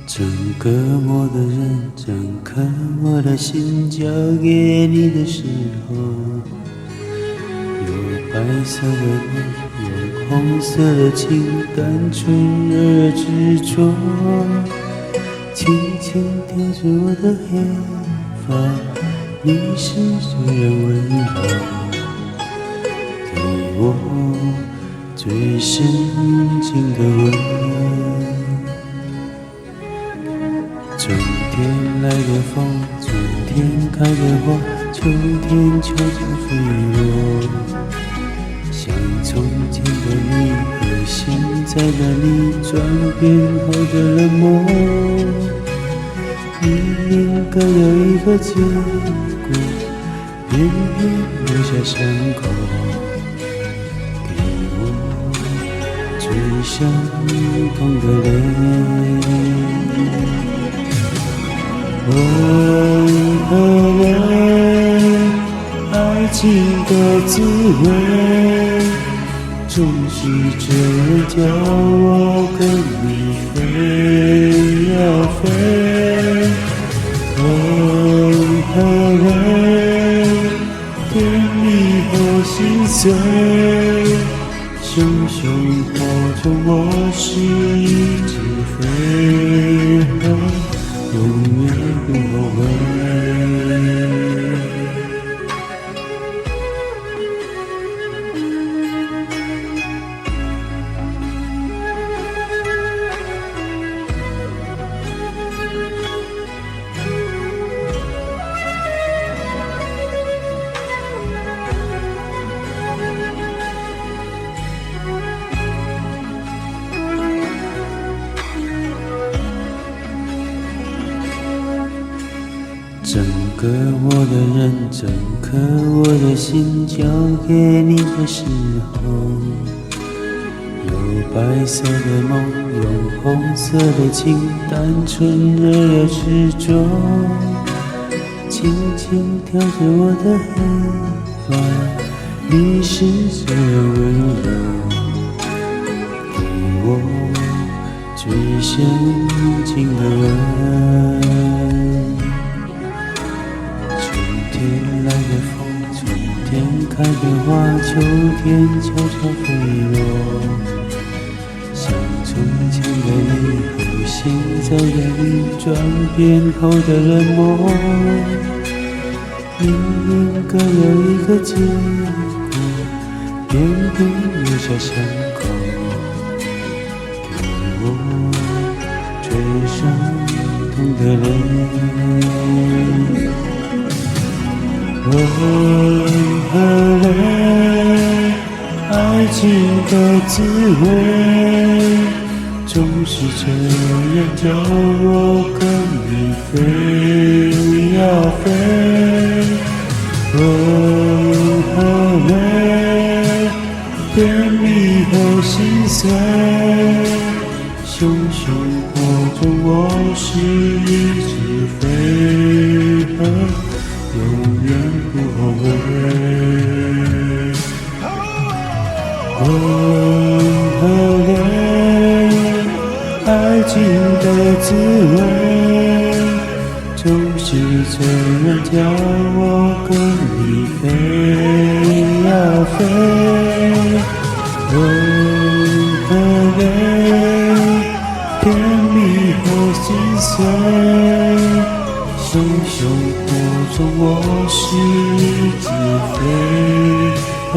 整个我的人，整颗我的心交给你的时候，有白色的梦，有红色的情，单纯而执着，轻轻挑着我的黑发，你是这样温柔，给我最深情的吻。春天来的风，春天开的花，秋天悄悄飞落。像从前的你和现在的你，转变后的冷漠，明明各有一个结果，偏偏留下伤口，给我最伤痛的泪。为何人爱情的滋味，总是这样叫我跟你飞呀飞？为何人甜蜜后心碎，熊熊抱着我是一只飞蛾，永远不后悔。整个我的人，整颗我的心交给你的时候，有白色的梦，有红色的情，单纯而又执着，轻轻挑着我的黑发，你是这样温柔，给我最深情的吻。春天来的风，春天开的花，秋天悄悄飞落。像从前的你和现在的你，转变后的冷漠，明明各有一个结果，偏偏留下伤口，给我最伤痛的泪。为何人爱情的滋味，总是这样叫我跟你飞呀飞？为何人甜蜜后心碎，熊熊抱着我是一只飞蛾，永远不后悔。为何连爱情的滋味，总是这样叫我跟你飞呀飞？为何连甜蜜后心碎，熊熊抱着我是一只飞蛾？